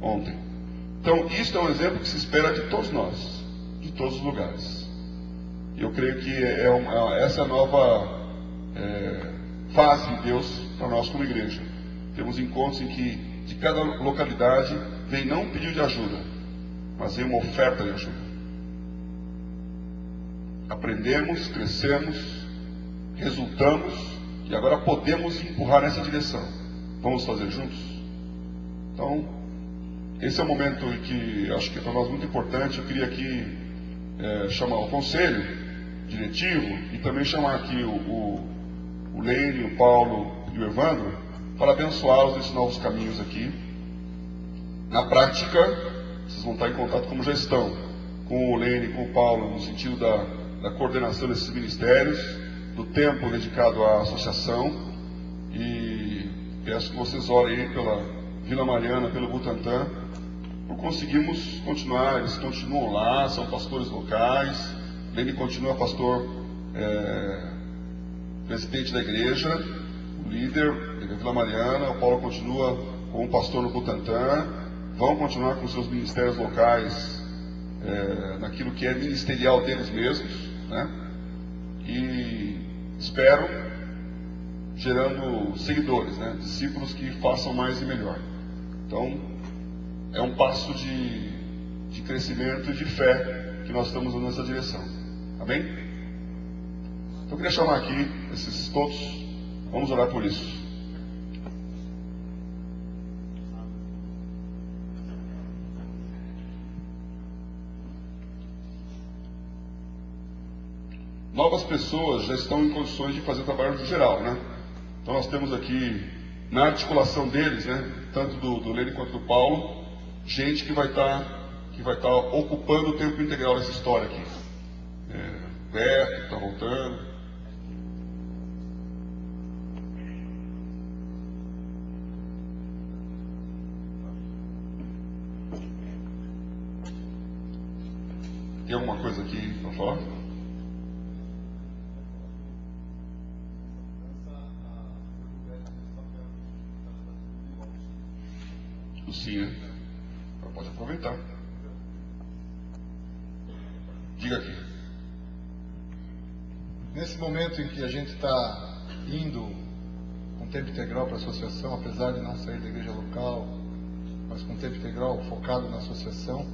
ontem. Então, isto é um exemplo que se espera de todos nós, de todos os lugares. E eu creio que essa é a nova fase de Deus para nós como igreja. Temos encontros em que de cada localidade vem não um pedido de ajuda, mas vem uma oferta de ajuda. Aprendemos, crescemos, resultamos e agora podemos empurrar nessa direção. Vamos fazer juntos? Então, esse é um momento que acho que para nós é muito importante. Eu queria aqui chamar o conselho diretivo e também chamar aqui o Lênin, o Paulo e o Evandro para abençoá-los nesses novos caminhos aqui. Na prática, vocês vão estar em contato, como já estão, com o Lênin, com o Paulo, no sentido da coordenação desses ministérios, do tempo dedicado à associação, e peço que vocês orem aí pela Vila Mariana, pelo Butantã, por conseguirmos continuar. Eles continuam lá, são pastores locais. Lênin continua pastor, presidente da igreja, o líder da Vila Mariana. O Paulo continua como pastor no Butantã. Vão continuar com seus ministérios locais, naquilo que é ministerial deles mesmos, né? E espero gerando seguidores, né? Discípulos que façam mais e melhor. Então, é um passo de crescimento e de fé que nós estamos dando nessa direção. Amém? Então, eu queria chamar aqui esses todos. Vamos orar por isso. Novas pessoas já estão em condições de fazer trabalho no geral, né? Então nós temos aqui, na articulação deles, né, tanto do Lênin quanto do Paulo, gente que vai estar ocupando o tempo integral dessa história aqui. Beto está voltando. Tem alguma coisa aqui para falar? Sim, pode aproveitar. Diga aqui. Nesse momento em que a gente está indo com tempo integral para a associação, apesar de não sair da igreja local, mas com tempo integral focado na associação,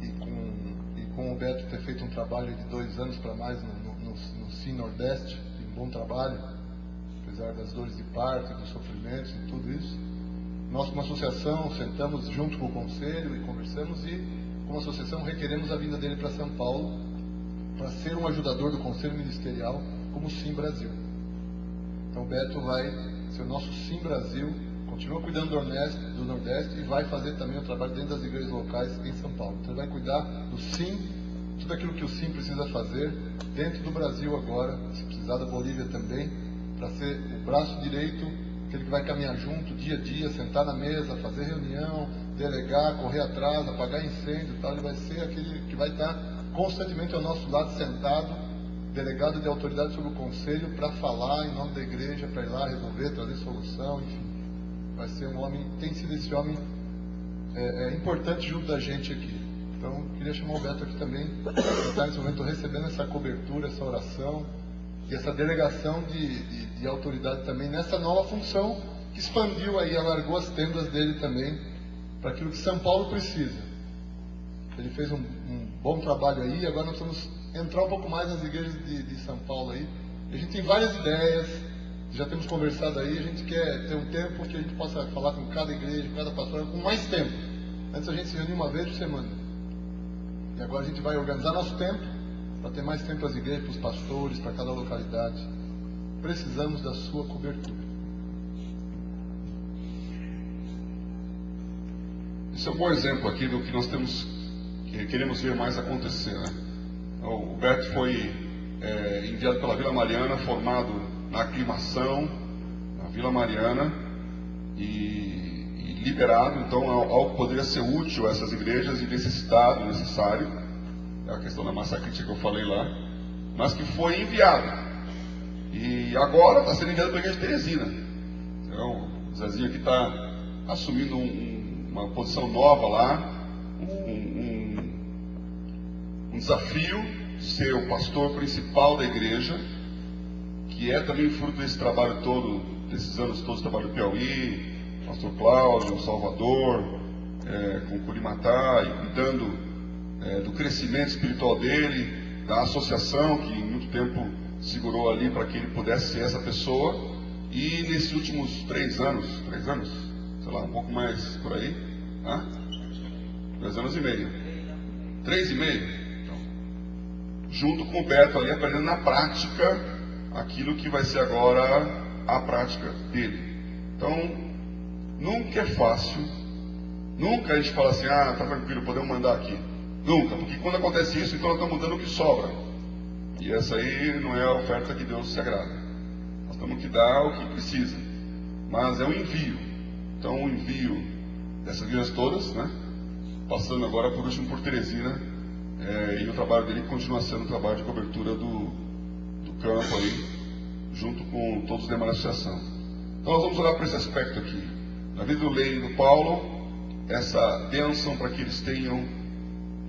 e com o Beto ter feito um trabalho de 2 anos para mais no Sim Nordeste, um bom trabalho, apesar das dores de parto, dos sofrimentos e tudo isso. Nós, como associação, sentamos junto com o conselho e conversamos, e, como associação, requeremos a vinda dele para São Paulo para ser um ajudador do conselho ministerial como Sim Brasil. Então, o Beto vai ser o nosso Sim Brasil, continua cuidando do Nordeste e vai fazer também o trabalho dentro das igrejas locais em São Paulo. Então, ele vai cuidar do Sim, tudo aquilo que o Sim precisa fazer dentro do Brasil agora, se precisar da Bolívia também, para ser o braço direito, aquele que vai caminhar junto dia a dia, sentar na mesa, fazer reunião, delegar, correr atrás, apagar incêndio e tal. Ele vai ser aquele que vai estar constantemente ao nosso lado, sentado, delegado de autoridade sobre o conselho, para falar em nome da igreja, para ir lá resolver, trazer solução, enfim. Vai ser um homem, tem sido esse homem importante junto da gente aqui. Então, queria chamar o Beto aqui também, para estar nesse momento recebendo essa cobertura, essa oração, e essa delegação de autoridade também nessa nova função que expandiu aí, alargou as tendas dele também para aquilo que São Paulo precisa. Ele fez um bom trabalho aí, agora nós vamos entrar um pouco mais nas igrejas de São Paulo aí. A gente tem várias ideias, já temos conversado aí, a gente quer ter um tempo que a gente possa falar com cada igreja, com cada pastor, com mais tempo. Antes a gente se reunia uma vez por semana. E agora a gente vai organizar nosso tempo para ter mais tempo para as igrejas, para os pastores, para cada localidade. Precisamos da sua cobertura. Esse é um bom exemplo aqui do que nós queremos ver mais acontecer, né? O Beto foi enviado pela Vila Mariana, formado na aclimação na Vila Mariana e liberado, então, algo que poderia ser útil a essas igrejas e necessário. É a questão da massa crítica que eu falei lá, mas que foi enviado. E agora está sendo enviado para a igreja de Teresina. Então, o Zezinho aqui está assumindo um uma posição nova lá, um desafio de ser o pastor principal da igreja, que é também fruto desse trabalho todo, desses anos todos, trabalho do Piauí, pastor Cláudio, Salvador, com Curimatá, e cuidando do crescimento espiritual dele, da associação, que em muito tempo segurou ali para que ele pudesse ser essa pessoa. E nesses últimos 3 anos, sei lá, um pouco mais por aí, 2 anos e meio, 3 e meio, então, junto com o Beto ali, aprendendo na prática aquilo que vai ser agora a prática dele. Então, nunca é fácil, nunca a gente fala assim, tá tranquilo, podemos mandar aqui. Nunca, porque quando acontece isso, então nós estamos dando o que sobra. E essa aí não é a oferta que Deus se agrada. Nós temos que dar o que precisa. Mas é um envio. Então o envio dessas igrejas todas, né? Passando agora por último por Teresina, e o trabalho dele continua sendo o trabalho de cobertura do campo aí, junto com todos os demais da associação. Então nós vamos olhar para esse aspecto aqui. Na vida do Lei e do Paulo, essa bênção para que eles tenham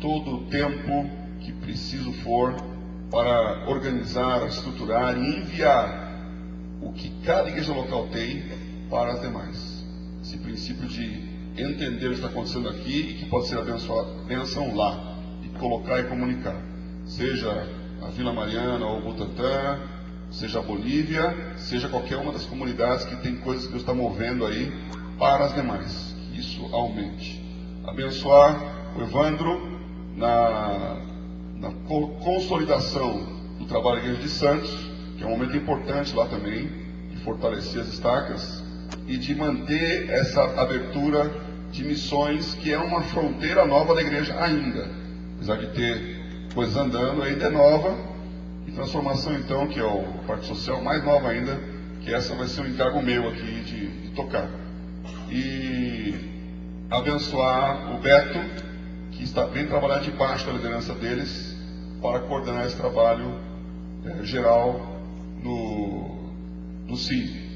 todo o tempo que preciso for para organizar, estruturar e enviar o que cada igreja local tem para as demais. Esse princípio de entender o que está acontecendo aqui e que pode ser bênção lá, e colocar e comunicar. Seja a Vila Mariana ou o Butantã, seja a Bolívia, seja qualquer uma das comunidades que tem coisas que Deus está movendo aí para as demais. Que isso aumente. Abençoar o Evandro na consolidação do trabalho da Igreja de Santos, que é um momento importante lá também, de fortalecer as estacas e de manter essa abertura de missões, que é uma fronteira nova da igreja ainda. Apesar de ter coisas andando, ainda é nova. E transformação, então, que é a parte social mais nova ainda, que essa vai ser um encargo meu aqui de tocar. E abençoar o Beto, que vem trabalhar debaixo da liderança deles, para coordenar esse trabalho geral no CID.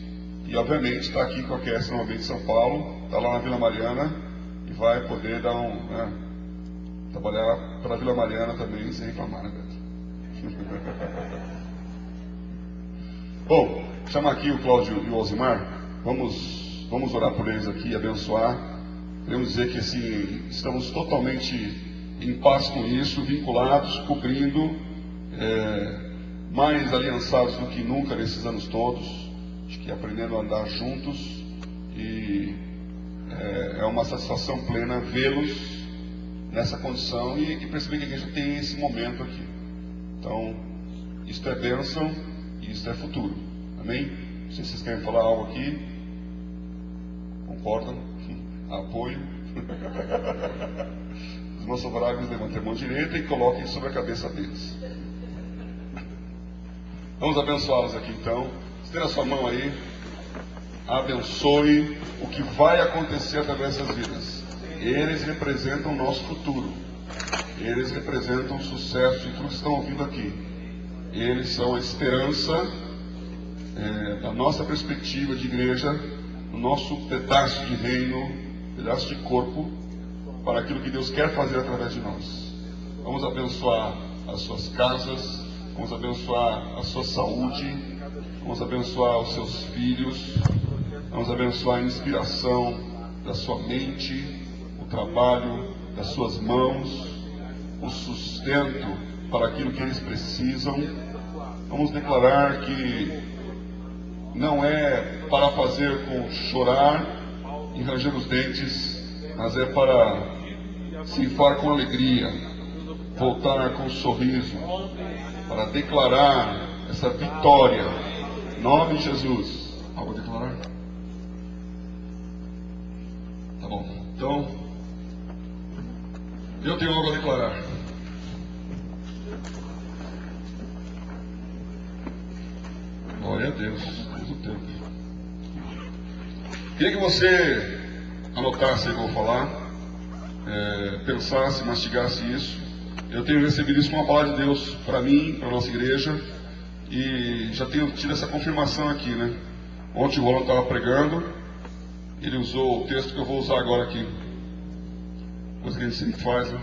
E obviamente está aqui com a QS novamente de São Paulo, está lá na Vila Mariana, e vai poder dar trabalhar para a Vila Mariana também sem reclamar, né, Beto? Bom, chamar aqui o Cláudio e o Alzimar, vamos orar por eles aqui e abençoar. Queremos dizer que assim, estamos totalmente em paz com isso, vinculados, cobrindo, mais aliançados do que nunca nesses anos todos, acho que aprendendo a andar juntos, e é uma satisfação plena vê-los nessa condição e perceber que a igreja tem esse momento aqui. Então, isto é bênção e isto é futuro. Amém? Não sei se vocês querem falar algo aqui. Concordam? Apoio. Os irmãos favoráveis levantem a mão direita e coloquem sobre a cabeça deles. Vamos abençoá-los aqui então. Estenda a sua mão aí. Abençoe o que vai acontecer através dessas vidas. Eles representam o nosso futuro. Eles representam o sucesso de tudo que estão ouvindo aqui. Eles são a esperança da nossa perspectiva de igreja, no nosso pedaço de reino, pedaço de corpo, para aquilo que Deus quer fazer através de nós. Vamos abençoar as suas casas, vamos abençoar a sua saúde, vamos abençoar os seus filhos, vamos abençoar a inspiração da sua mente, o trabalho das suas mãos, o sustento para aquilo que eles precisam. Vamos declarar que não é para fazer com chorar e ranger os dentes, mas é para ceifar com alegria, voltar com um sorriso, para declarar essa vitória. Em nome de Jesus. Algo a declarar? Tá bom. Então, eu tenho algo a declarar. Glória a Deus, Deus o tempo. Queria que você anotasse aí o que eu vou falar, pensasse, mastigasse isso. Eu tenho recebido isso como uma palavra de Deus para mim, para a nossa igreja, e já tenho tido essa confirmação aqui, né? Ontem o Rolando estava pregando, ele usou o texto que eu vou usar agora aqui. Coisa que a gente sempre faz, né?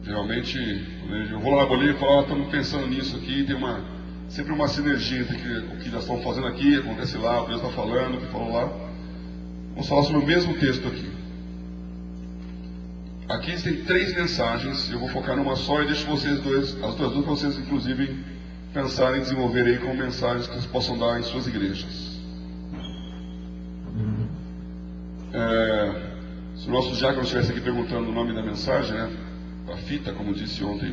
Geralmente, eu vou lá na Bolívia e falo, estamos pensando nisso aqui, tem sempre uma sinergia entre o que nós estamos fazendo aqui, acontece lá, o que Deus está falando, o que falou lá. Vamos falar sobre o mesmo texto aqui. Aqui tem 3 mensagens, eu vou focar numa só e deixo as outras duas para vocês, inclusive, pensarem em desenvolver aí como mensagens que vocês possam dar em suas igrejas. Se o nosso diácono estivesse aqui perguntando o nome da mensagem, né? A fita, como disse ontem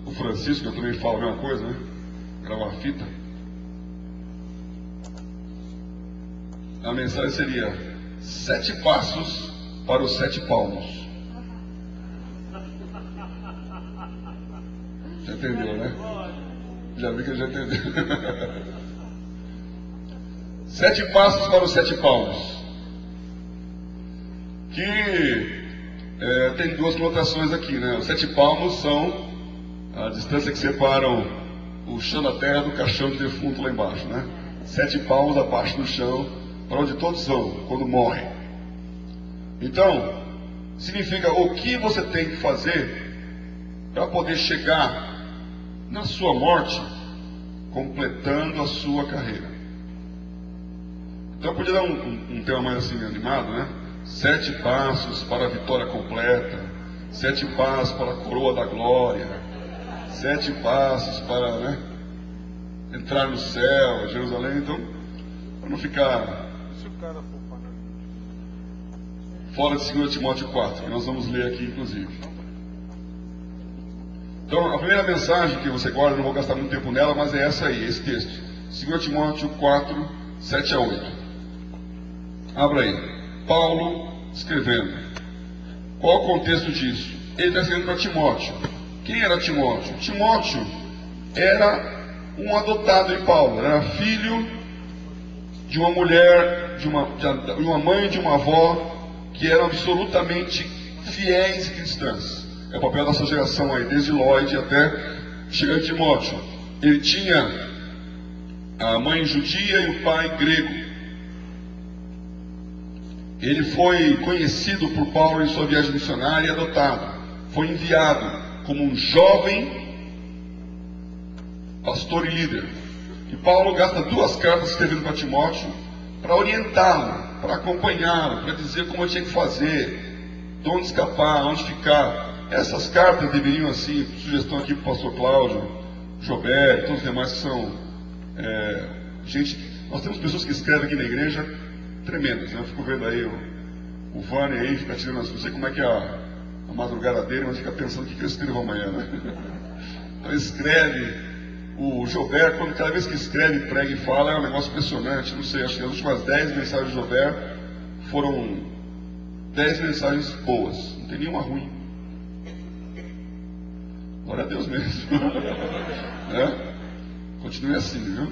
o Francisco, eu também falo a mesma coisa, né? Gravar a fita. A mensagem seria 7 passos para os 7 palmos. Já entendeu, né? Já vi que ele já entendeu. 7 passos para os 7 palmos. Que tem 2 conotações aqui, né? Os 7 palmos são a distância que separa o chão da terra do caixão de defunto lá embaixo, né? 7 palmos abaixo do chão, para onde todos vão quando morrem. Então, significa o que você tem que fazer para poder chegar na sua morte completando a sua carreira. Então eu podia dar um tema mais assim animado, né? 7 passos para a vitória completa, 7 passos para a coroa da glória, 7 passos para, né, entrar no céu, Jerusalém. Então, para não ficar fora de 2 Timóteo 4, que nós vamos ler aqui inclusive. Então, a primeira mensagem que você guarda, não vou gastar muito tempo nela, mas é essa aí, esse texto. 2 Timóteo 4, 7 a 8. Abra aí. Paulo escrevendo. Qual o contexto disso? Ele está escrevendo para Timóteo. Quem era Timóteo? Timóteo era um adotado de Paulo. Era filho de uma mulher, de uma mãe e de uma avó que eram absolutamente fiéis e cristãs. É o papel dessa geração aí, desde Lloyd até chegar em Timóteo. Ele tinha a mãe judia e o pai grego. Ele foi conhecido por Paulo em sua viagem missionária e adotado. Foi enviado como um jovem pastor e líder. E Paulo gasta 2 cartas escrevendo para Timóteo para orientá-lo, para acompanhá-lo, para dizer como ele tinha que fazer, de onde escapar, onde ficar. Essas cartas deveriam, assim, sugestão aqui para o pastor Cláudio, Jobé, todos os demais que são gente. Nós temos pessoas que escrevem aqui na igreja tremendas, né? Eu fico vendo aí o Vânia aí, fica tirando, não sei como é que é a madrugada dele, mas fica pensando o que eu escrevo amanhã, né? Então escreve, o Jobé, cada vez que escreve, prega e fala, é um negócio impressionante, não sei, acho que as últimas 10 mensagens de Jobé foram 10 mensagens boas, não tem nenhuma ruim. Glória a Deus mesmo. Continue assim, viu?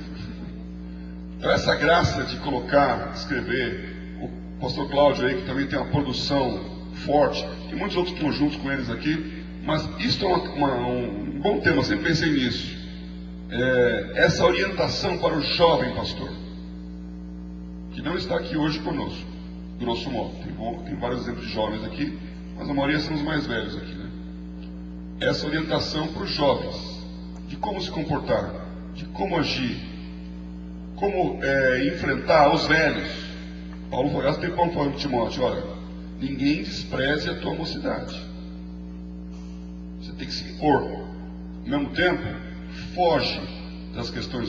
Então essa graça de colocar, escrever, o pastor Cláudio aí, que também tem uma produção forte, e muitos outros que estão juntos com eles aqui, mas isso é um bom tema, sempre pensei nisso. Essa orientação para o jovem pastor, que não está aqui hoje conosco, grosso modo. Tem vários exemplos de jovens aqui, mas a maioria são os mais velhos aqui, né? Essa orientação para os jovens, de como se comportar, de como agir, como enfrentar os velhos. Paulo foi gasta tempo falando para Timóteo, olha, ninguém despreze a tua mocidade. Você tem que se impor. Ao mesmo tempo, foge das questões